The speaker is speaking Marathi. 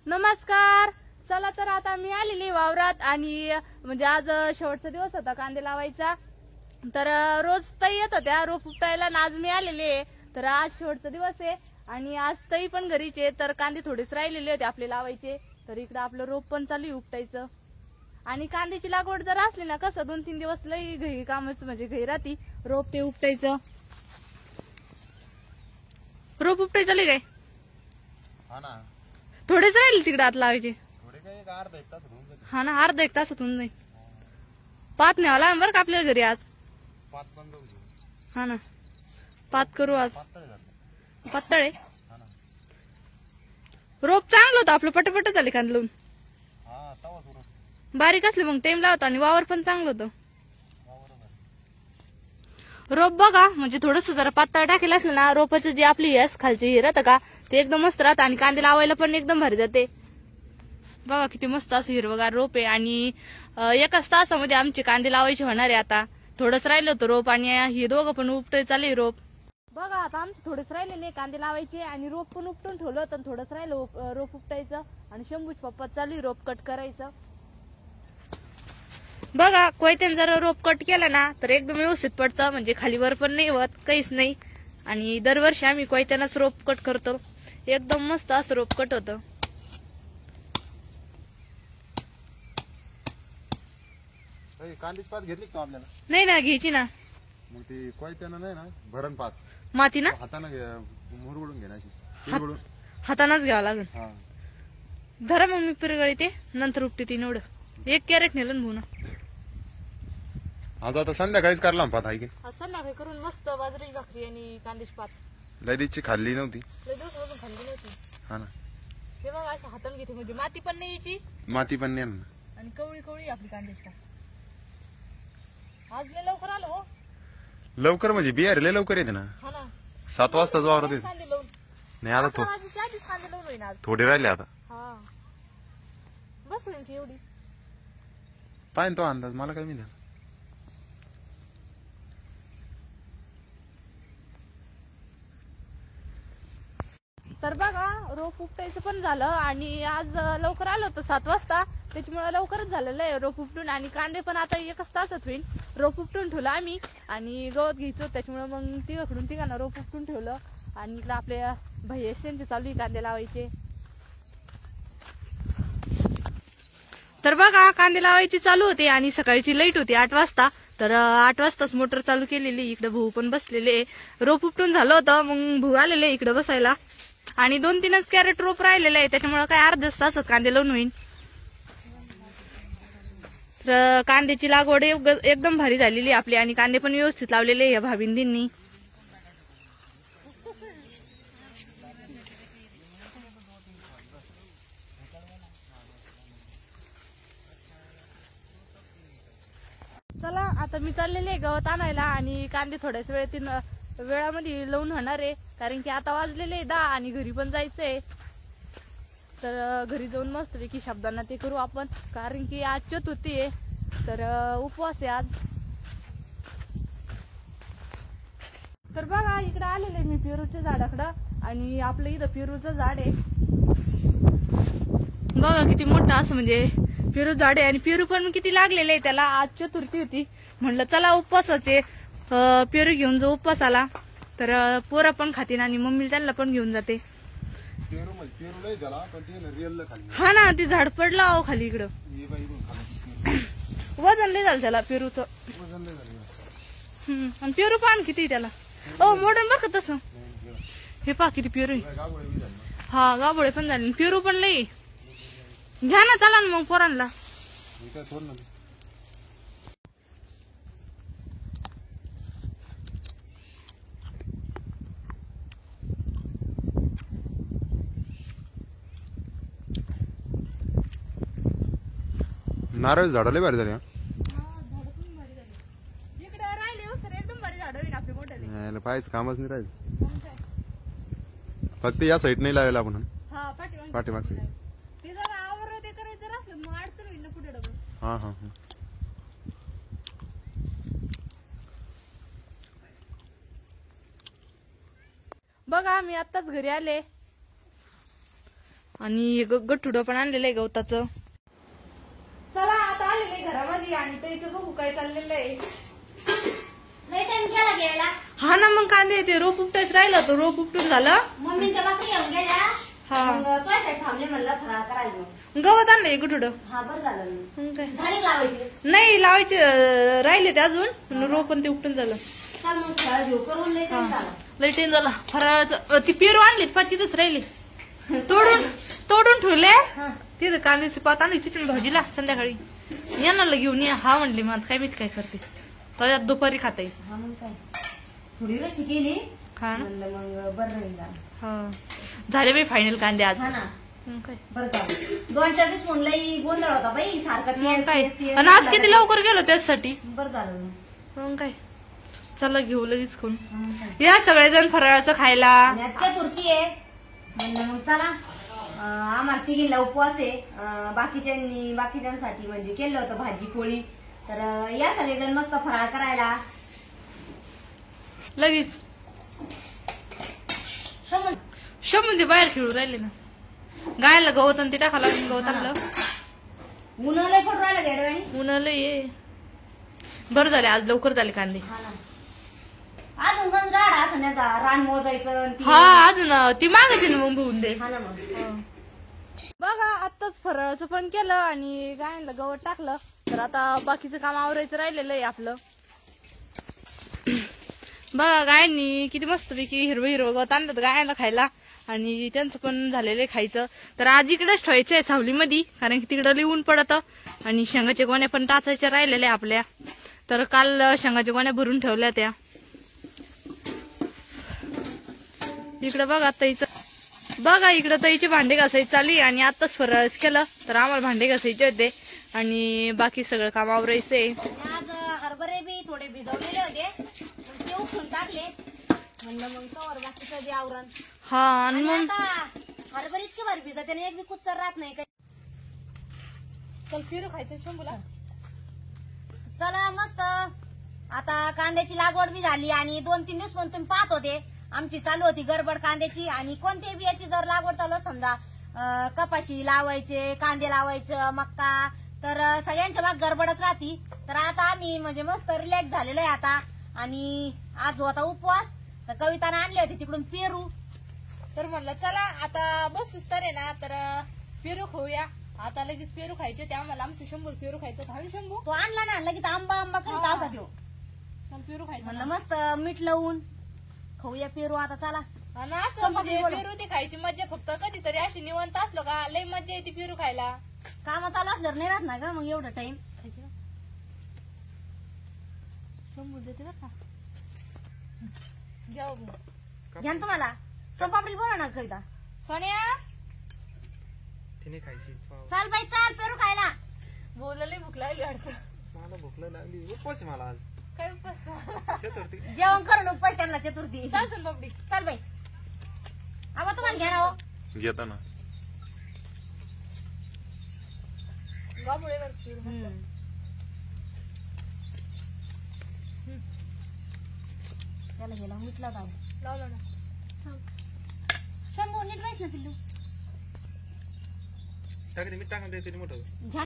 नमस्कार. चला तर आता मी आलेली वावरात आणि म्हणजे आज शेवटचा दिवस होता कांदे लावायचा. तर रोज ताई येत होत्या रोप उपटायला, आज मी आलेले. तर आज शेवटचा दिवस आहे आणि आज ताई पण घरीच आहे. तर कांदे थोडेच राहिलेले होते आपले लावायचे. तर इकडे आपलं रोप पण चालू आहे उपटायचं. आणि कांद्याची लागवड जर असली ना कसं 2-3 दिवस लई घरी कामच म्हणजे घरी राहती. रोप ते उपटायचं. रोप उपटायचं लई काय हा ना, थोडेच राहिले तिकडे आत लावायचे. थोडे काय एक अर्धा एक तास होऊन जाते. हा ना, अर्धा 1 तासात होऊन जाईल. पात न्यावं लागेल बरं का आपल्याला घरी आज. पाच बंद होऊ. हा ना, पात करू आज. पातळ झालं. पातळ आहे. हा ना, रोप चांगलं होतं आपलं, पटपट झाले कांदे लावून. हा तवा सुरू बारीक असले मग टाइम लावतो आणि वावर पण चांगलं होतं. वावर रोप बघा म्हणजे थोडस जरा पातळ टाकेल असलं ना, रोपाचं जे आपली यस खालची हे राहतं का ते एकदम मस्त राहतं आणि कांदे लावायला पण एकदम भारी जाते. बघा किती मस्त असं हिरवगार रोप आहे. आणि एकाच तासामध्ये आमचे कांदे लावायचे होणार आहे. आता थोडंच राहिलं होतं रोप आणि हे दोघं पण उपटे चालले रोप. बघा आता आमचे थोडेच राहिलेले कांदे लावायचे आणि रोप पण उपटून ठेवलं होतं. थोडंच राहिलं रोप उपटायचं आणि शंभूच पप्पा चालू रोप कट करायचं. बघा कोयत्याने जर रोप कट केला ना तर एकदम व्यवस्थित पडतं, म्हणजे खालीवर पण नाही होत, काहीच नाही. आणि दरवर्षी आम्ही कोयत्यानंच रोप कट करतो. एकदम मस्त असं रोप कट होतं. कांदीच पात घेतली का आपल्याला? नाही ना, घ्यायची ना. मग ती कोयत्यानं नाही ना भरण पात माती ना हातानं मुरगडून घेण्याची. पिरगडून हातानाच घ्यावं लागेल. हा धरा मग मी पिरगळी ते नंतर उपटी ती एवढं 1 कॅरेट नेलं भाऊ ना. आज आता संध्याकाळीच करला पात आहे की संध्याकाळी करून मस्त बाजरीची भाकरी आणि कांद्याची पात. लयदीची खाल्ली नव्हती. लय दिवसापासून खाल्ली नव्हती. हा ना, हे बघा अशा हाताने घेते म्हणजे माती पण नाही यायची माती पण नाही ना. आणि कवळी कवळी आपली कांद्याची पात. आज लय लवकर आलो हो. लवकर म्हणजे बिहार लय लवकर येते ना. हा ना, 7 वाजताच वावरात येते. कांदे लावून नाही आता 11 वाजेच्या आधीच कांदे लावून होईन आज. थोडे राहिले आता. हा बस होईल की एवढी. पाहिजे तो अंदाज मला काय माहिती. तर बघा रोप उपटायचं पण झालं आणि आज लवकर आलो होतं 7 वाजता, त्याच्यामुळे लवकरच झालेलं आहे रोप उपटून. आणि कांदे पण आता 1 तासात होईल. रोप उपटून ठेवलं आम्ही आणि गवत घ्यायचो त्याच्यामुळे मग तिघांना रोप उपटून ठेवलं. आणि इकडे आपल्या भैया त्यांचे चालू आहे कांदे लावायचे. तर बघा कांदे लावायची चालू होते आणि सकाळची लाईट होती 8 वाजता. तर 8 वाजताच मोटर चालू केलेली. इकडे भाऊ पण बसलेले. रोप उपटून झालं होतं मग भाऊ आलेले इकडे बसायला. आणि 2-3च कॅरेट रोप राहिलेलं आहे त्याच्यामुळे काय अर्ध्या तासात कांदे लावून होईल. तर कांद्याची लागवड एकदम भारी झालेली आपली आणि कांदे पण व्यवस्थित लावलेले या भाभिंदींनी. चला आता मी चाललेले गवत आणायला आणि कांदे थोड्याच वेळामध्ये लावून होणार आहे. कारण की आता वाजलेले 10 आणि घरी पण जायचंय. तर घरी जाऊन मस्तपैकी शब्दांना ते करू आपण, कारण की आज चतुर्थी आहे. तर उपवास आहे आज. तर बघा इकडे आलेले मी पेरूच्या झाडाकडं आणि आपलं इथं पेरूचं झाड आहे. बघा किती मोठं असं म्हणजे पेरू झाड आहे आणि पेरू पण किती लागलेले आहे त्याला. आज चतुर्थी होती म्हणलं चला उपवासाचे पेरू घेऊन जाऊ उपवासाला. तर पोरं पण खातील आणि मम्मी त्यांना पण घेऊन जाते. हा ना, ते झाड पडलं अहो खाली इकडं. वजन लय झालं त्याला पेरूचं. आणि पेरू पान किती त्याला. ओ मोठं बरं का तसं. हे पहा किती पेरू आहे. हा गाबोळे पण झाले पेरू पण लई. घ्या ना चला ना मग पोरांना. नारळ झाडाला भारी झाले. इकडे राहिले हो सर एकदम भारी झाड होईल आपले मोठे. पाहायचं कामच नाही राहिलं. फक्त या साईड नाही लावायला आपण. हा पाठीमाग साईड. ते जरा आवर ते करायचं असलं मग अडचण होईल ना पुढे डबल. हा हा हा. बघा मी आत्ताच घरी आले आणि हे गठुडं पण आणलेलं आहे गवताचं. चला आता आलेले घरामध्ये आणि ते इथं बघू काय चाललेलं आहे. टाइम केला गेला हा ना मग कांदे ते रोप उपटायच राहिलं होतं, रोप उपटून झालं. मम्मी त्या बाकी घेऊन गेल्या हा. मग तुझ्यासाठी थांबले म्हणलं फराळ करायला मग. गवत आणलंय गठुडं. हा बरं झालं मग काय झाली लावायची. नाही लावायचे राहिले ते अजून, रोप पण ते उपटून झालं. चाल मग फराळ घेऊ करून लई टाइम झाला. लई टेन झाला फराळाचं. ती पेरू आणलीत पण तिथंच राहिली, तोडून ठेवले. हा. तिथं कांद्याची पात आणली तिथून भाजीला संध्याकाळी येणार घेऊन ये. हा म्हणली मग काय मी काय करते, त्याच्यात दुपारी खाता येईल. हा मग काय थोडी रशी केली हा ना. म्हणलं मग बरं राहील जरा. हा झाले बाई फायनल कांदे आज. हा ना मग काय बरं झालं. 2-4 दिवस फोन लई गोंधळ होता बाई सारखं मग तेच काय तेच तेच. आणि आज किती लवकर गेलो त्यासाठी. बरं झालं मग. मग काय चला घेऊ लगेच खाऊन. हा मग काय. या सगळेजण फराळाचं खायला. आणि आज चतुर्थी आहे म्हणलं मग चला आम्हाला तिघींना उपवास आहे. बाकीच्यांसाठी म्हणजे केलं होतं भाजी पोळी. तर या सगळेजण मस्त फराळ करायला. लगेच समज शंभून बाहेर खेळू राहिले ना. गायला गवत आणि ते टाका लागून गवत आणलं. उन्हा लय पडून राहिलं गेडव्यानी. उन्हाळलं ये. बरं झाले आज लवकर झाले कांदे. हा ना. अजून गंज राडा असण्याचा रान मोजायचं आणि ती- हा अजून ती मागायची ना मग होऊन दे. हा ना मग. बघा आताच फराळाचं पण केलं आणि गायला गवत टाकलं. तर आता बाकीचं काम आवरायचं राहिलेलं आहे आपलं. बघा गायांनी किती मस्तपैकी हिरवं हिरवं गवत आणलं गायांना खायला आणि त्यांचं पण झालेलं आहे खायचं. तर आज इकडेच ठेवायचं आहे सावलीमध्ये, कारण की तिकडं लिहून पडतं आणि शेंगाच्या गोण्या पण टाचायच्या राहिलेल्या आपल्या. तर काल शेंगाच्या गोण्या भरून ठेवल्या त्या. इकडं बघा इकडं ताईचे भांडे घासायचे चालली आणि आताच फराळच केलं. तर आम्हाला भांडे घासायचे होते आणि बाकी सगळं काम आवरायचंय. आज हरभरे बी थोडे भिजवलेले होते मग ते उठून टाकले. म्हणलं मग कवर बाकीचं जे आवरण. हा आणि आणि मग आता हरभरे इतके भारी भिजत त्याने एक बी कुच्चर राहत नाही काही. चल फिरू खायचं शंभूला. चला मस्त आता कांद्याची लागवड बी झाली आणि 2-3 दिवस पण तुम्ही पाहत होते आमची चालू होती गडबड कांद्याची. आणि कोणत्याही बियाची जर लागवड चालू समजा कपाशी लावायचे, कांदे लावायचं, मक्का, तर सगळ्यांच्या भाग गडबडच राहती. तर आता आम्ही म्हणजे मस्त रिलॅक्स झालेलो आहे आता. आणि आज होता उपवास तर कविताने आणले होते तिकडून पेरू. तर म्हणलं चला आता बसूच तर आहे ना, तर पेरू खाऊया. आता लगेच पेरू खायचे ते आम्हाला. आमचं शंभू पेरू खायचं. खाऊ शंभू तो आणला ना लगेच आंबा करीत आलता तो. चल पेरू खायचं. म्हणलं मस्त मीठ लावून खाऊया पेरू आता. चला आणि असं म्हणजे पेरू ते खायची मजा फक्त कधीतरी अशी निवंत असलो का लई मजा येते पेरू खायला. काम चालू असल्यावर नाही राहत ना ग मग एवढं टाइम. शंभू देते बरं का. घ्या हो. घ्या ना तुम्हाला सोनपापडी बोला ना कविता. सोन्या तिने खायची पाव. चाल बाई चाल पेरू खायला. बोलायला भूक लागली वाटतं. मला भूक लय लागली. उपवास आहे मला आज. काय उपवास? चतुर्थी. जेवण करून उपवास त्यांना चतुर्थी. चाल सोनपापडी. चाल बाई आबा तुम्हाला घ्या ना हो. घेता ना. गाबुळे करते. त्याला गेला मिटला जाऊ. लावलं ना. शंभू नीट व्हायच ना पिल्लू. टाकते मी टाकून देते मोठं. घ्या